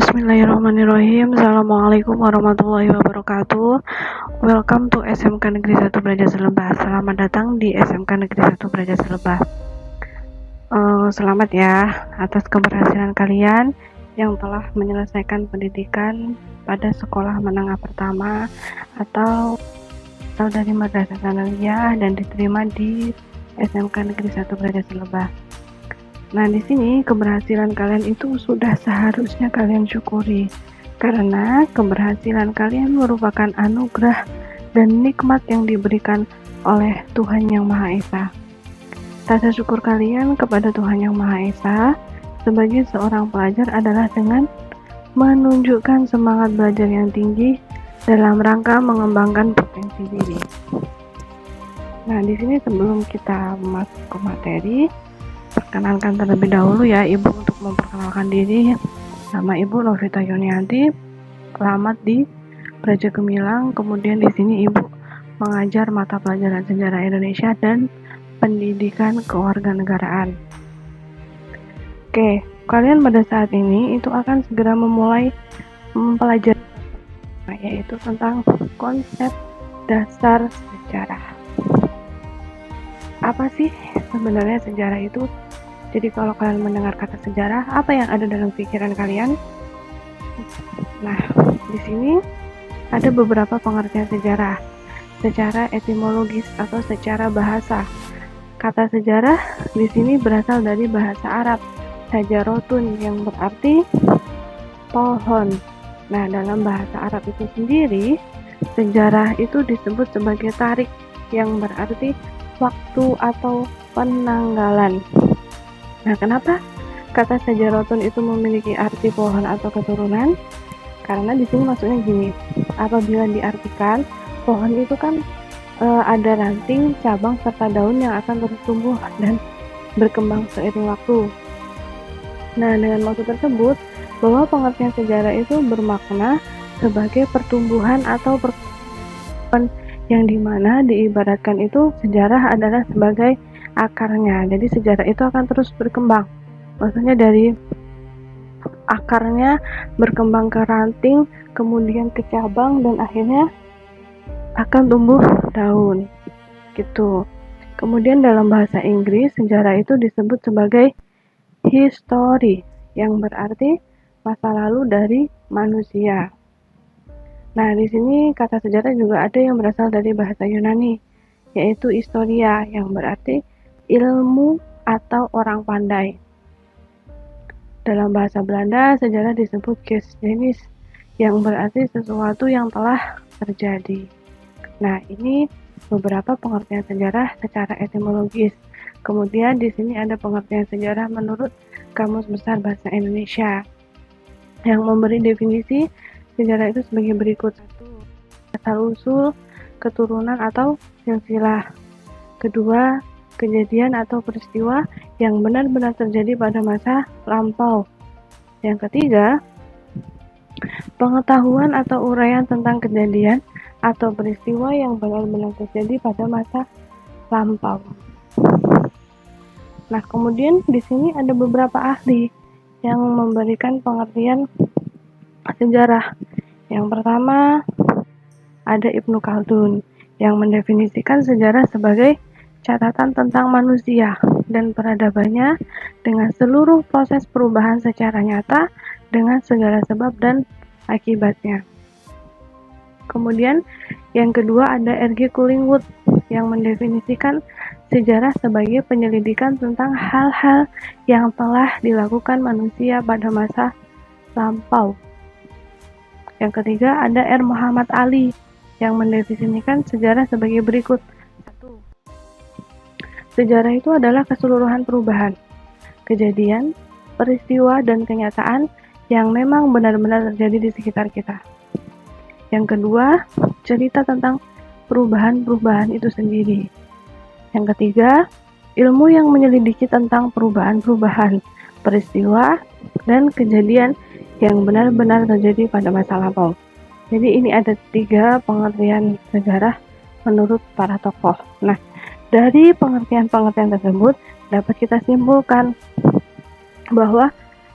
Bismillahirrahmanirrahim. Assalamualaikum warahmatullahi wabarakatuh. Welcome to SMK Negeri 1 Brajas Lebah. Selamat datang di SMK Negeri 1 Brajas Lebah. Selamat ya atas keberhasilan kalian yang telah menyelesaikan pendidikan pada sekolah menengah pertama atau dari Madrasah Tsanawiyah dan diterima di SMK Negeri 1 Brajas Lebah. Nah, di sini keberhasilan kalian itu sudah seharusnya kalian syukuri, karena keberhasilan kalian merupakan anugerah dan nikmat yang diberikan oleh Tuhan Yang Maha Esa. Rasa syukur kalian kepada Tuhan Yang Maha Esa sebagai seorang pelajar adalah dengan menunjukkan semangat belajar yang tinggi dalam rangka mengembangkan potensi diri. Nah, di sini sebelum kita masuk ke materi, perkenalkan terlebih dahulu ya Ibu untuk memperkenalkan diri. Nama Ibu Novita Yunianti, alamat di Praja Gemilang. Kemudian di sini Ibu mengajar mata pelajaran sejarah Indonesia dan pendidikan kewarganegaraan. Oke, kalian pada saat ini itu akan segera memulai mempelajari yaitu tentang konsep dasar sejarah. Apa sih sebenarnya sejarah itu? Jadi kalau kalian mendengar kata sejarah, apa yang ada dalam pikiran kalian? Nah, di sini ada beberapa pengertian sejarah secara etimologis atau secara bahasa. Kata sejarah di sini berasal dari bahasa Arab sajarotun yang berarti pohon. Nah, dalam bahasa Arab itu sendiri, sejarah itu disebut sebagai tarik yang berarti waktu atau penanggalan. Nah, kenapa kata sajarotun itu memiliki arti pohon atau keturunan? Karena di sini maksudnya gini, apabila diartikan pohon itu kan ada ranting, cabang serta daun yang akan terus tumbuh dan berkembang seiring waktu. Nah, dengan maksud tersebut bahwa pengertian sejarah itu bermakna sebagai pertumbuhan atau perkembangan yang dimana diibaratkan itu sejarah adalah sebagai akarnya. Jadi sejarah itu akan terus berkembang. Maksudnya dari akarnya berkembang ke ranting, kemudian ke cabang, dan akhirnya akan tumbuh daun. Gitu. Kemudian dalam bahasa Inggris, sejarah itu disebut sebagai history, yang berarti masa lalu dari manusia. Nah, di sini kata sejarah juga ada yang berasal dari bahasa Yunani, yaitu historia, yang berarti ilmu atau orang pandai. Dalam bahasa Belanda, sejarah disebut geschiedenis, yang berarti sesuatu yang telah terjadi. Nah, ini beberapa pengertian sejarah secara etimologis. Kemudian di sini ada pengertian sejarah menurut Kamus Besar Bahasa Indonesia, yang memberi definisi sejarah itu sebagai berikut. 1. Asal-usul, keturunan atau silsilah. 2. Kejadian atau peristiwa yang benar-benar terjadi pada masa lampau. Yang 3. Pengetahuan atau uraian tentang kejadian atau peristiwa yang benar-benar terjadi pada masa lampau. Nah, kemudian di sini ada beberapa ahli yang memberikan pengertian sejarah. Yang pertama ada Ibnu Khaldun yang mendefinisikan sejarah sebagai catatan tentang manusia dan peradabannya dengan seluruh proses perubahan secara nyata dengan segala sebab dan akibatnya. Kemudian yang kedua ada R.G. Collingwood yang mendefinisikan sejarah sebagai penyelidikan tentang hal-hal yang telah dilakukan manusia pada masa lampau. Yang ketiga ada R. Muhammad Ali yang mendefinisikan sejarah sebagai berikut. 1. Sejarah itu adalah keseluruhan perubahan, kejadian, peristiwa, dan kenyataan yang memang benar-benar terjadi di sekitar kita. Yang kedua, cerita tentang perubahan-perubahan itu sendiri. Yang ketiga, ilmu yang menyelidiki tentang perubahan-perubahan, peristiwa, dan kejadian yang benar-benar terjadi pada masa lampau. Jadi ini ada 3 pengertian sejarah menurut para tokoh. Nah, dari pengertian-pengertian tersebut dapat kita simpulkan bahwa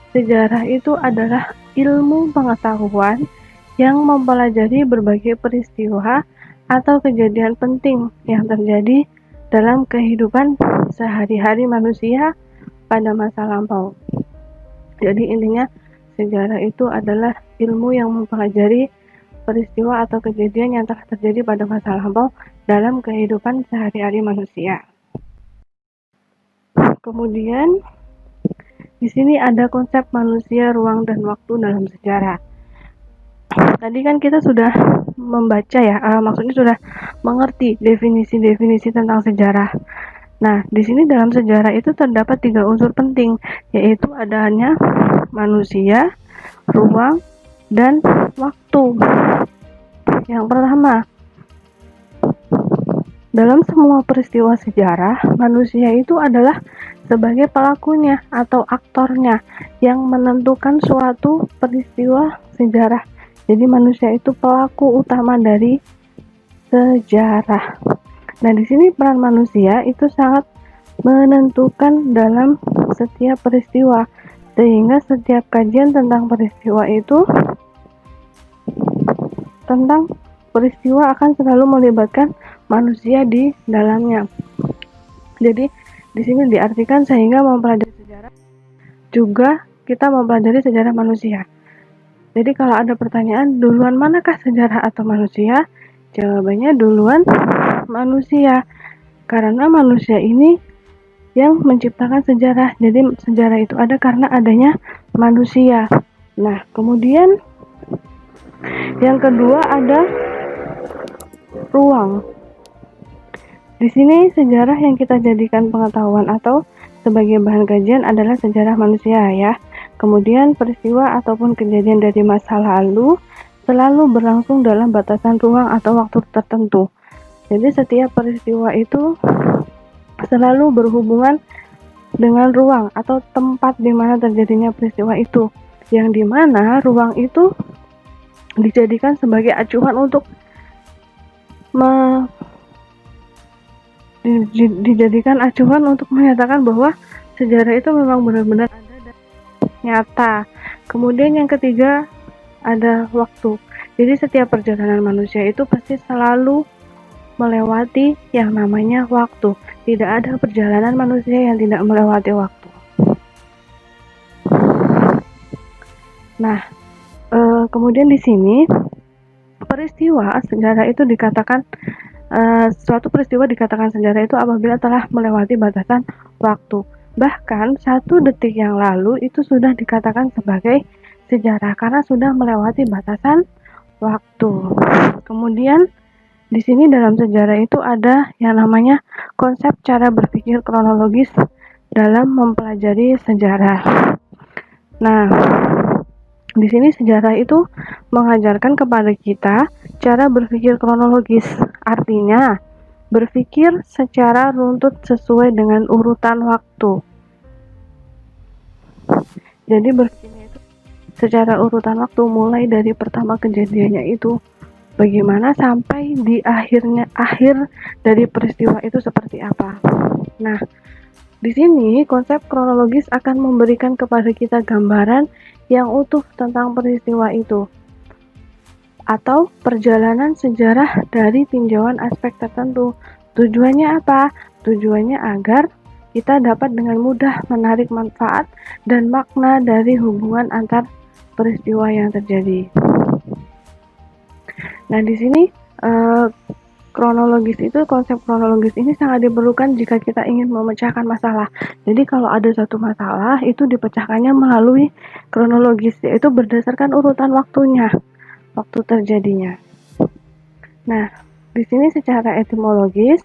sejarah itu adalah ilmu pengetahuan yang mempelajari berbagai peristiwa atau kejadian penting yang terjadi dalam kehidupan sehari-hari manusia pada masa lampau. Jadi intinya sejarah itu adalah ilmu yang mempelajari peristiwa atau kejadian yang telah terjadi pada masa lampau dalam kehidupan sehari-hari manusia. Kemudian di sini ada konsep manusia, ruang, dan waktu dalam sejarah. Tadi kan kita sudah membaca ya, maksudnya sudah mengerti definisi-definisi tentang sejarah. Nah, di sini dalam sejarah itu terdapat 3 unsur penting, yaitu adanya manusia, ruang, dan waktu. Yang pertama, dalam semua peristiwa sejarah, manusia itu adalah sebagai pelakunya atau aktornya yang menentukan suatu peristiwa sejarah. Jadi manusia itu pelaku utama dari sejarah. Nah, di sini peran manusia itu sangat menentukan dalam setiap peristiwa, sehingga setiap kajian tentang peristiwa akan selalu melibatkan manusia di dalamnya. Jadi di sini diartikan sehingga mempelajari sejarah juga kita mempelajari sejarah manusia. Jadi kalau ada pertanyaan duluan manakah sejarah atau manusia? Jawabannya duluan manusia. Karena manusia ini yang menciptakan sejarah. Jadi sejarah itu ada karena adanya manusia. Nah, kemudian yang kedua ada ruang. Di sini sejarah yang kita jadikan pengetahuan atau sebagai bahan kajian adalah sejarah manusia ya. Kemudian peristiwa ataupun kejadian dari masa lalu selalu berlangsung dalam batasan ruang atau waktu tertentu. Jadi setiap peristiwa itu selalu berhubungan dengan ruang atau tempat di mana terjadinya peristiwa itu, yang dimana ruang itu dijadikan sebagai acuan untuk menyatakan bahwa sejarah itu memang benar-benar ada dan nyata. Kemudian yang ketiga ada waktu. Jadi setiap perjalanan manusia itu pasti selalu melewati yang namanya waktu. Tidak ada perjalanan manusia yang tidak melewati waktu. Nah, kemudian di sini peristiwa sejarah itu dikatakan suatu peristiwa dikatakan sejarah itu apabila telah melewati batasan waktu. Bahkan 1 detik yang lalu itu sudah dikatakan sebagai sejarah karena sudah melewati batasan waktu. Kemudian di sini dalam sejarah itu ada yang namanya konsep cara berpikir kronologis dalam mempelajari sejarah. Nah, di sini sejarah itu mengajarkan kepada kita cara berpikir kronologis, artinya berpikir secara runtut sesuai dengan urutan waktu. Jadi berpikirnya itu secara urutan waktu, mulai dari pertama kejadiannya itu bagaimana sampai di akhir dari peristiwa itu seperti apa. Nah, di sini konsep kronologis akan memberikan kepada kita gambaran yang utuh tentang peristiwa itu atau perjalanan sejarah dari tinjauan aspek tertentu. Tujuannya apa? Tujuannya agar kita dapat dengan mudah menarik manfaat dan makna dari hubungan antar peristiwa yang terjadi. Nah, di sini konsep kronologis ini sangat diperlukan jika kita ingin memecahkan masalah. Jadi kalau ada satu masalah itu dipecahkannya melalui kronologis, yaitu berdasarkan urutan waktunya, waktu terjadinya. Nah, di sini secara etimologis,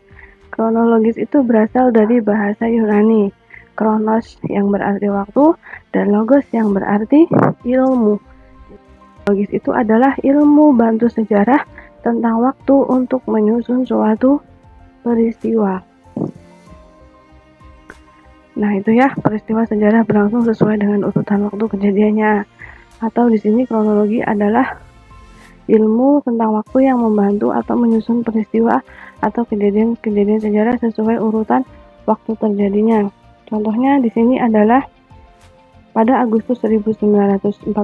kronologis itu berasal dari bahasa Yunani, kronos yang berarti waktu dan logos yang berarti ilmu. Kronologis itu adalah ilmu bantu sejarah tentang waktu untuk menyusun suatu peristiwa. Nah, itu ya, peristiwa sejarah berlangsung sesuai dengan urutan waktu kejadiannya. Atau di sini kronologi adalah ilmu tentang waktu yang membantu atau menyusun peristiwa atau kejadian-kejadian sejarah sesuai urutan waktu terjadinya. Contohnya di sini adalah Pada Agustus 1945,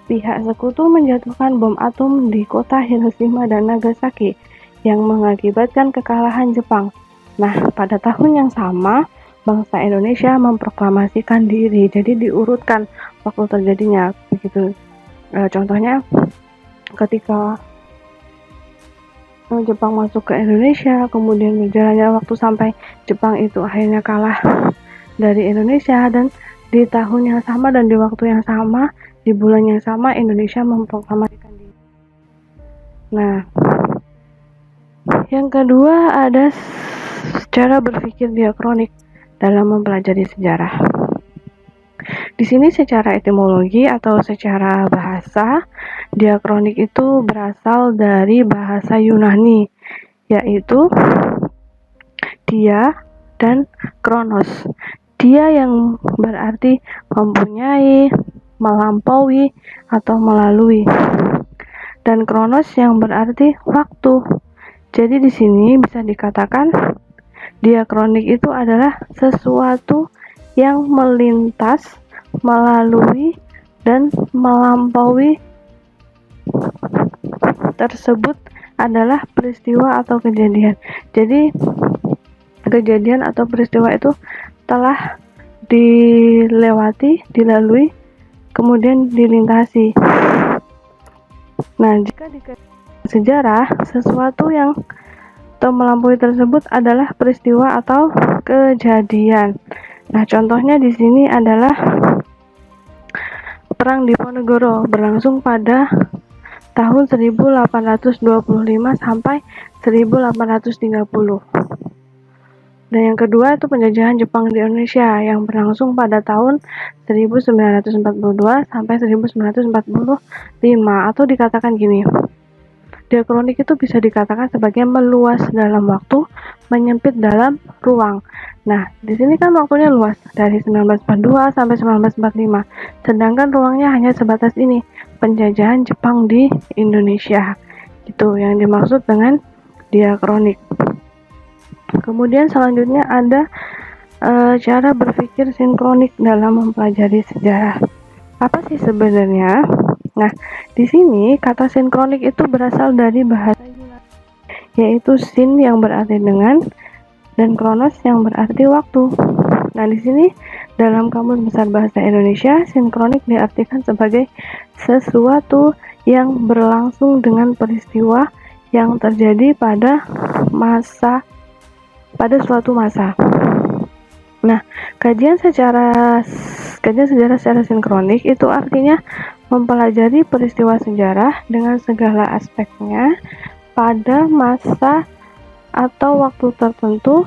pihak sekutu menjatuhkan bom atom di kota Hiroshima dan Nagasaki yang mengakibatkan kekalahan Jepang. Nah, pada tahun yang sama, bangsa Indonesia memproklamasikan diri, jadi diurutkan waktu terjadinya begitu. Contohnya ketika Jepang masuk ke Indonesia, kemudian berjalannya waktu sampai Jepang itu akhirnya kalah dari Indonesia, dan di tahun yang sama dan di waktu yang sama, di bulan yang sama, Indonesia memproklamasikan diri. Nah, yang kedua ada cara berpikir diakronik dalam mempelajari sejarah. Di sini secara etimologi atau secara bahasa, diakronik itu berasal dari bahasa Yunani, yaitu dia dan kronos. Dia yang berarti mempunyai, melampaui, atau melalui. Dan kronos yang berarti waktu. Jadi di sini bisa dikatakan diakronik itu adalah sesuatu yang melintas, melalui, dan melampaui tersebut adalah peristiwa atau kejadian. Jadi kejadian atau peristiwa itu telah dilewati, dilalui, kemudian dilintasi. Nah, jika dikaitkan sejarah, sesuatu yang melampaui tersebut adalah peristiwa atau kejadian. Nah, contohnya di sini adalah Perang Diponegoro berlangsung pada tahun 1825 sampai 1830. Dan yang kedua itu penjajahan Jepang di Indonesia yang berlangsung pada tahun 1942 sampai 1945, atau dikatakan gini. Diakronik itu bisa dikatakan sebagai meluas dalam waktu, menyempit dalam ruang. Nah, di sini kan waktunya luas dari 1942 sampai 1945, sedangkan ruangnya hanya sebatas ini, penjajahan Jepang di Indonesia. Itu yang dimaksud dengan diakronik. Kemudian selanjutnya ada cara berpikir sinkronik dalam mempelajari sejarah. Apa sih sebenarnya? Nah, di sini kata sinkronik itu berasal dari bahasa Yunani, yaitu sin yang berarti dengan dan kronos yang berarti waktu. Nah, di sini dalam Kamus Besar Bahasa Indonesia, sinkronik diartikan sebagai sesuatu yang berlangsung dengan peristiwa yang terjadi pada suatu masa. Nah, kajian sejarah secara sinkronik itu artinya mempelajari peristiwa sejarah dengan segala aspeknya pada masa atau waktu tertentu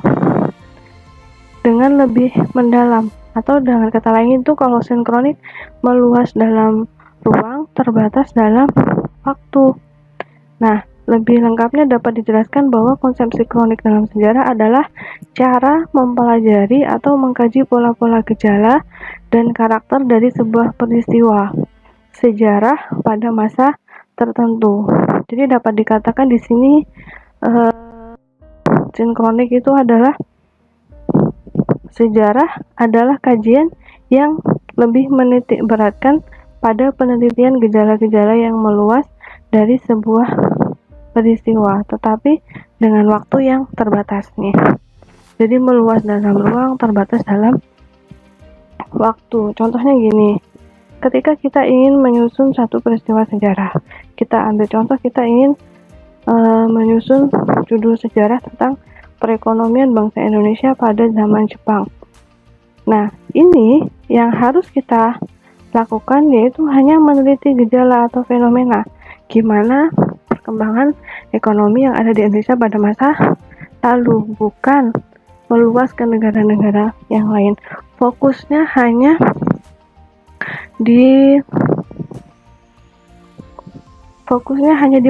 dengan lebih mendalam, atau dengan kata lain itu kalau sinkronik meluas dalam ruang, terbatas dalam waktu. Nah, lebih lengkapnya dapat dijelaskan bahwa konsep sinkronik dalam sejarah adalah cara mempelajari atau mengkaji pola-pola gejala dan karakter dari sebuah peristiwa sejarah pada masa tertentu. Jadi dapat dikatakan di sini sinkronik itu adalah sejarah adalah kajian yang lebih menitik beratkan pada penelitian gejala-gejala yang meluas dari sebuah peristiwa, tetapi dengan waktu yang terbatas nih. Jadi meluas dalam ruang, terbatas dalam waktu. Contohnya gini, ketika kita ingin menyusun satu peristiwa sejarah, kita ambil contoh kita ingin menyusun judul sejarah tentang perekonomian bangsa Indonesia pada zaman Jepang. Nah, ini yang harus kita lakukan yaitu hanya meneliti gejala atau fenomena gimana perkembangan ekonomi yang ada di Indonesia pada masa lalu, bukan meluas ke negara-negara yang lain. Fokusnya hanya di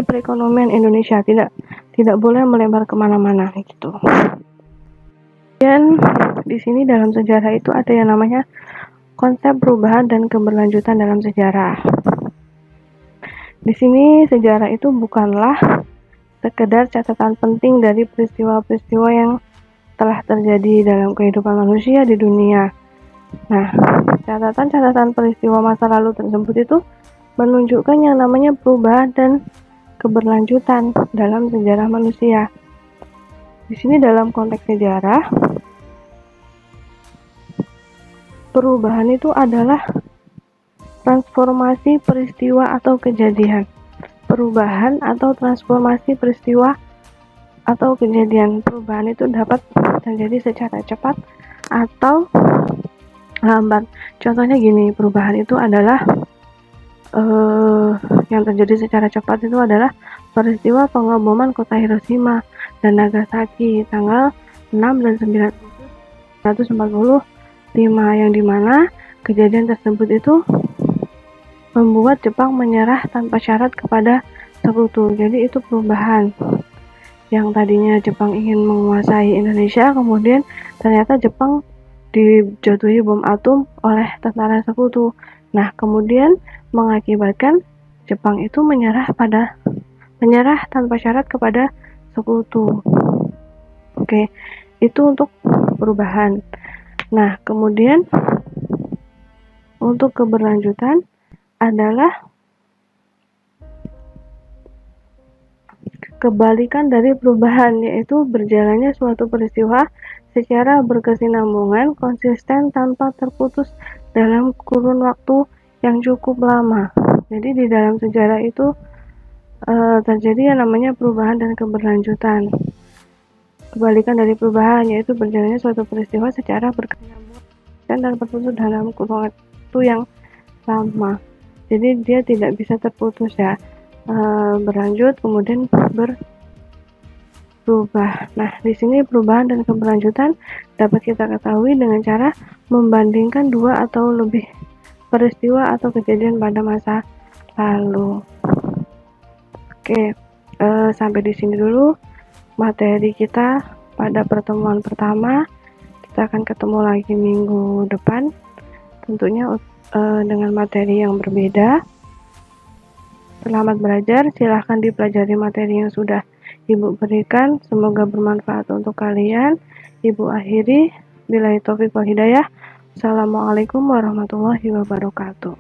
perekonomian Indonesia, tidak boleh melebar kemana-mana gitu. Dan di sini dalam sejarah itu ada yang namanya konsep perubahan dan keberlanjutan dalam sejarah. Di sini sejarah itu bukanlah sekedar catatan penting dari peristiwa-peristiwa yang telah terjadi dalam kehidupan manusia di dunia. Nah, catatan-catatan peristiwa masa lalu tersebut itu menunjukkan yang namanya perubahan dan keberlanjutan dalam sejarah manusia. Di sini dalam konteks sejarah, perubahan itu adalah transformasi peristiwa atau kejadian. Perubahan atau transformasi peristiwa atau kejadian. Perubahan itu dapat terjadi secara cepat atau lambat. Contohnya gini, perubahan itu adalah yang terjadi secara cepat itu adalah peristiwa pengeboman kota Hiroshima dan Nagasaki tanggal 6 dan 9 Agustus 1945, yang dimana kejadian tersebut itu membuat Jepang menyerah tanpa syarat kepada sekutu. Jadi itu perubahan. Yang tadinya Jepang ingin menguasai Indonesia, kemudian ternyata Jepang dijatuhi bom atom oleh tentara sekutu. Nah, kemudian mengakibatkan Jepang itu menyerah tanpa syarat kepada sekutu. Oke, itu untuk perubahan. Nah, kemudian untuk keberlanjutan adalah kebalikan dari perubahan, yaitu berjalannya suatu peristiwa secara berkesinambungan, konsisten, tanpa terputus dalam kurun waktu yang cukup lama. Jadi di dalam sejarah itu terjadi yang namanya perubahan dan keberlanjutan. Kebalikan dari perubahan yaitu berjalannya suatu peristiwa secara berkesinambungan dan tanpa terputus dalam kurun waktu yang lama. Jadi dia tidak bisa terputus ya, berlanjut kemudian berubah. Nah, di sini perubahan dan keberlanjutan dapat kita ketahui dengan cara membandingkan dua atau lebih peristiwa atau kejadian pada masa lalu. Oke, sampai di sini dulu materi kita pada pertemuan pertama. Kita akan ketemu lagi minggu depan, tentunya dengan materi yang berbeda. Selamat belajar, silahkan dipelajari materi yang sudah Ibu berikan, semoga bermanfaat untuk kalian. Ibu akhiri, billahi taufiq wal hidayah. Assalamualaikum warahmatullahi wabarakatuh.